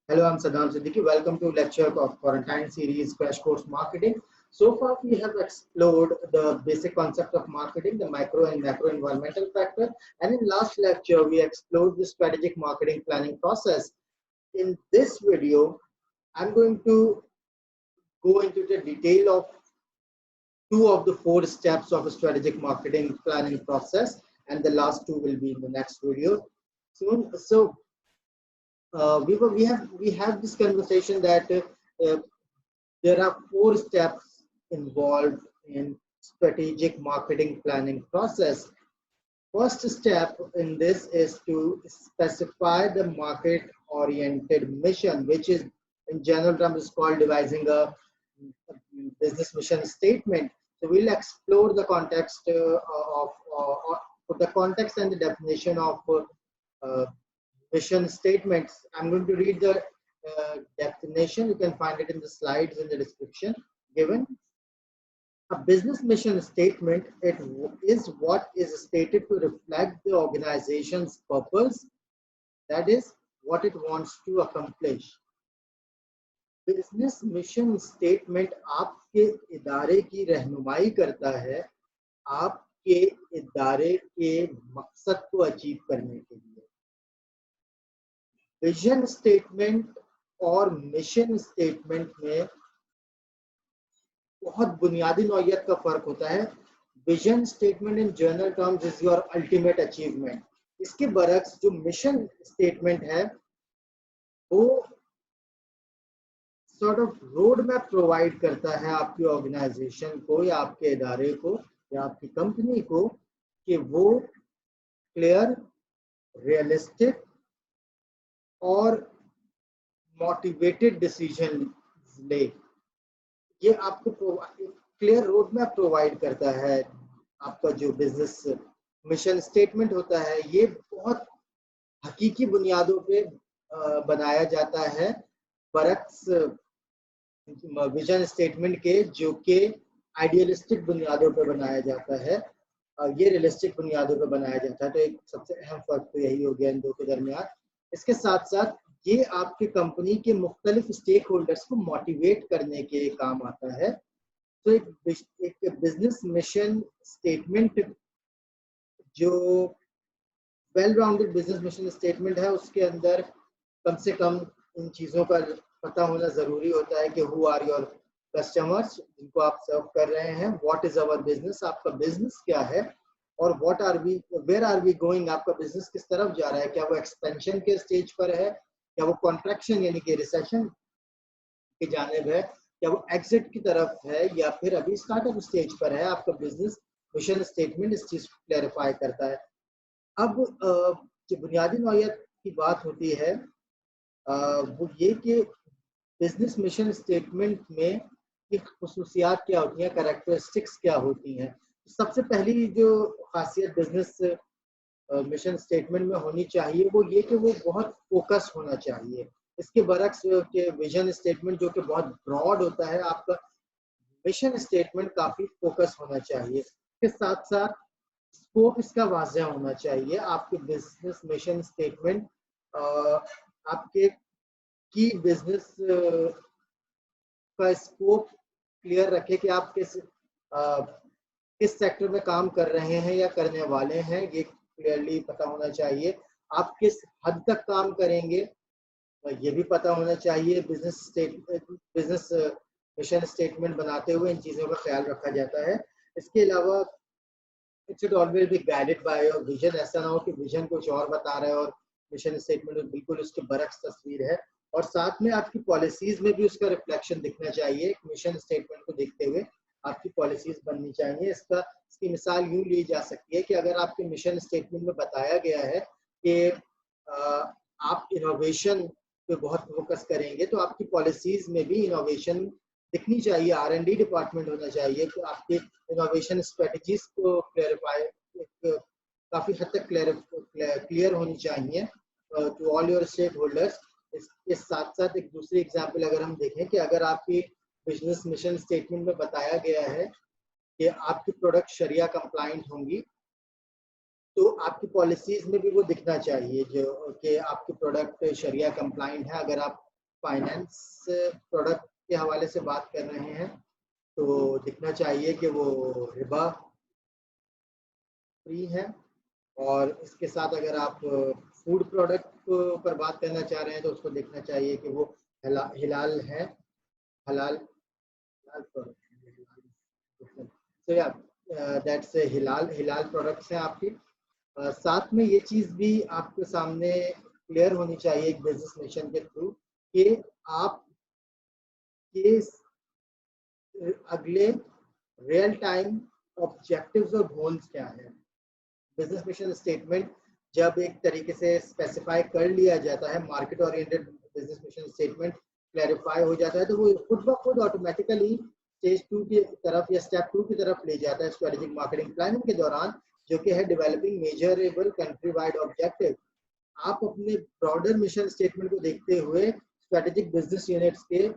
Hello, I'm Saddam Siddiqui. Welcome to lecture of quarantine series Crash Course Marketing. So far, we have explored the basic concept of marketing, the micro and macro environmental factor. And in last lecture, we explored the strategic marketing planning process. In this video, I'm going to go into the detail of two of the four steps of a strategic marketing planning process, and the last two will be in the next video soon. So we have this conversation that there are four steps involved in strategic marketing planning process. First step in this is to specify the market oriented mission, which is in general terms is called devising a business mission statement. So we'll explore the context of the context and the definition of mission statements. I'm going to read the definition. You can find it in the slides in the description given. A business mission statement, it is what is stated to reflect the organization's purpose, that is what it wants to accomplish. Business mission statement आपके इदारे की रहनुमाई करता है आपके इदारे के मकसद को अचीव करने के लिए. विजन स्टेटमेंट और मिशन स्टेटमेंट में बहुत बुनियादी नौयत का फर्क होता है. Vision statement in general terms is your ultimate achievement. इसके बरक्स जो मिशन स्टेटमेंट है वो sort of road map provide करता है आपकी ऑर्गेनाइजेशन को या आपके इदारे को या आपकी कंपनी को कि वो क्लियर, रियलिस्टिक और मोटिवेटेड डिसीजन ले. ये आपको क्लियर रोड मैप प्रोवाइड करता है. आपका जो बिजनेस मिशन स्टेटमेंट होता है ये बहुत हकीकी बुनियादों पे बनाया जाता है बरक्स विजन स्टेटमेंट के, जो कि आइडियलिस्टिक बुनियादों पे बनाया जाता है. ये रियलिस्टिक बुनियादों पे बनाया जाता है. तो एक सबसे अहम फर्क तो यही हो गया इन दो के दरमियान. इसके साथ साथ ये आपके कंपनी के मुख्तलिफ स्टेक होल्डर्स को मोटिवेट करने के काम आता है. तो एक बिजनेस मिशन स्टेटमेंट जो well rounded business mission statement है उसके अंदर कम से कम इन चीज़ों का पता होना ज़रूरी होता है कि हु आर योर कस्टमर्स, जिनको आप सर्व कर रहे हैं. व्हाट इज़ आवर बिजनेस, आपका बिजनेस क्या है, और what are we, where are we going, आपका बिजनेस किस तरफ जा रहा है. क्या वो एक्सपेंशन के स्टेज पर है, क्या वो कॉन्ट्रैक्शन यानी कि रिसेशन की जानिब है, क्या वो एग्जिट की तरफ है, या फिर अभी स्टार्टअप स्टेज पर है. आपका बिजनेस मिशन स्टेटमेंट इस चीज़ को क्लैरिफाई करता है. अब जो बुनियादी नौयत की बात होती है वो ये कि बिजनेस मिशन स्टेटमेंट में की खुसूसियात क्या होती हैं, कैरेक्टरिस्टिक्स क्या होती हैं. सबसे पहली जो खासियत बिजनेस मिशन स्टेटमेंट में होनी चाहिए वो ये कि वो बहुत फोकस होना चाहिए. इसके बरक्स के विजन स्टेटमेंट जो कि बहुत ब्रॉड होता है, आपका मिशन स्टेटमेंट काफ़ी फोकस होना चाहिए. इसके साथ साथ स्कोप इसका वाज़ेह होना चाहिए. आपके बिजनेस मिशन स्टेटमेंट आपके की बिजनेस का स्कोप क्लियर रखे कि आप किस सेक्टर में काम कर रहे हैं या करने वाले हैं. ये क्लियरली पता होना चाहिए. आप किस हद तक काम करेंगे ये भी पता होना चाहिए. बिजनेस मिशन स्टेटमेंट बनाते हुए इन चीज़ों का ख्याल रखा जाता है. इसके अलावा it should always be guided by your vision. ऐसा ना हो कि विजन कुछ और बता रहा है और मिशन स्टेटमेंट बिल्कुल उसके बरक्स तस्वीर है. और साथ में आपकी पॉलिसीज में भी उसका रिफ्लेक्शन दिखना चाहिए. मिशन स्टेटमेंट को देखते हुए आपकी पॉलिसीज बननी चाहिए. इसकी मिसाल यूँ ली जा सकती है कि अगर आपके मिशन स्टेटमेंट में बताया गया है कि आप इनोवेशन पे बहुत फोकस करेंगे तो आपकी पॉलिसीज में भी इनोवेशन दिखनी चाहिए. R&D डिपार्टमेंट होना चाहिए कि आपके इनोवेशन स्ट्रेटजीज को क्लैरिफाई काफ़ी हद तक क्लियर होनी चाहिए to all your stakeholders. इसके साथ साथ एक दूसरी एग्जांपल अगर हम देखें कि अगर आपकी बिजनेस मिशन स्टेटमेंट में बताया गया है कि आपकी प्रोडक्ट शरिया कंप्लाइंट होंगी तो आपकी पॉलिसीज में भी वो दिखना चाहिए जो कि आपकी प्रोडक्ट शरिया कंप्लाइंट है. अगर आप फाइनेंस प्रोडक्ट के हवाले से बात कर रहे हैं तो दिखना चाहिए कि वो रिबा फ्री है। और इसके साथ अगर आप फूड प्रोडक्ट पर बात करना चाह रहे हैं तो उसको देखना चाहिए कि वो हिलाल है, हलाल प्रोडक्ट। सो या दैट्स हिलाल प्रोडक्ट्स हैं आपकी। साथ में ये चीज़ भी आपके सामने क्लियर होनी चाहिए एक बिजनेस मिशन के थ्रू कि आप के अगले रियल टाइम ऑब्जेक्टिव्स और गोल्स क्या है। बिजनेस मिशन स्टेटमेंट जब एक तरीके से स्पेसिफाई कर लिया जाता है, market oriented business mission statement clarify हो जाता है तो वो खुद ब खुद ऑटोमेटिकली स्टेज 2 की तरफ या स्टेप 2 की तरफ ले जाता है स्ट्रेटेजिक मार्केटिंग प्लानिंग के दौरान, जो कि है developing measurable country wide objective. आप अपने ब्रॉडर मिशन स्टेटमेंट को देखते हुए स्ट्रेटेजिक बिजनेस यूनिट्स के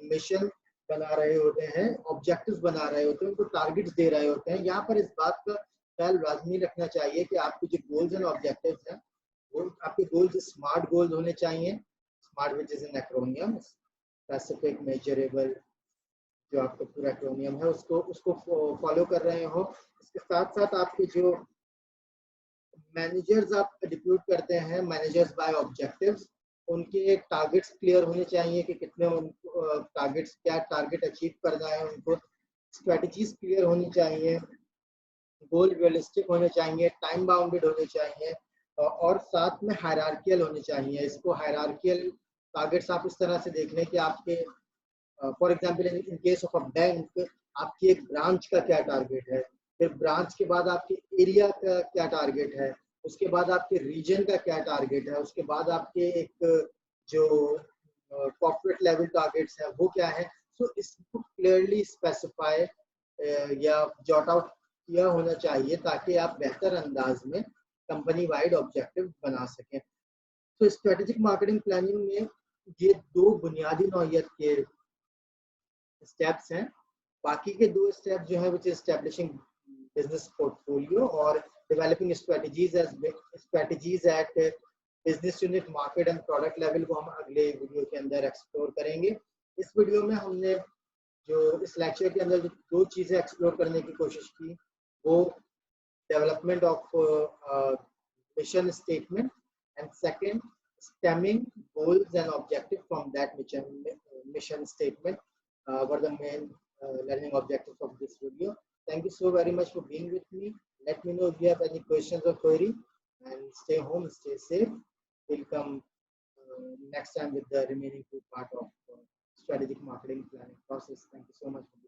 मिशन बना रहे होते हैं, ऑब्जेक्टिव्स बना रहे होते हैं, उनको टारगेट्स दे रहे होते हैं। यहाँ पर इस बात का ख्याल लाजमी रखना चाहिए कि आपके जो गोल्स एंड ऑब्जेक्टिव्स हैं वो आपके गोल्स स्मार्ट गोल्स होने चाहिए। Smart which is an acromion, specific, measurable, जो आपका पूरा एक्रोनियम है उसको उसको फॉलो कर रहे हो। इसके साथ साथ आपके जो मैनेजर्स आप डिप्यूट करते हैं, मैनेजर्स बाय ऑब्जेक्टिव्स, उनके टारगेट्स क्लियर होने चाहिए कि कितने टारगेट्स, क्या टारगेट अचीव करना है उनको। स्ट्रेटजीज क्लियर होनी चाहिए, गोल रियलिस्टिक होने चाहिए, टाइम बाउंडेड होने चाहिए और साथ में हायरार्कियल होने चाहिए। इसको हायरार्कियल टारगेट्स आप इस तरह से देख लें कि आपके for example in case of a bank, आपकी एक ब्रांच का क्या टारगेट है, फिर ब्रांच के बाद आपके एरिया का क्या टारगेट है, उसके बाद आपके रीजन का क्या टारगेट है, उसके बाद आपके एक जो कॉर्पोरेट लेवल टारगेट्स है वो क्या है। सो इसको क्लियरली स्पेसिफाई या जॉट आउट किया होना चाहिए ताकि आप बेहतर अंदाज में कंपनी वाइड ऑब्जेक्टिव बना सकें। तो स्ट्रेटेजिक मार्केटिंग प्लानिंग में ये दो बुनियादी नौइयत के स्टेप्स हैं। बाकी के दो स्टेप जो है which is establishing business portfolio और developing strategies at business unit, market and product level को हम अगले वीडियो के अंदर एक्सप्लोर करेंगे। इस वीडियो में हमने जो इस लेक्चर के अंदर जो दो चीज़ें एक्सप्लोर करने की कोशिश की वो development of mission statement and second stemming goals and objectives from that mission statement were the main learning objectives of this video. Thank you so very much for being with me. Let me know if you have any questions or query, and stay home, stay safe. We'll come next time with the remaining two part of strategic marketing planning process. Thank you so much.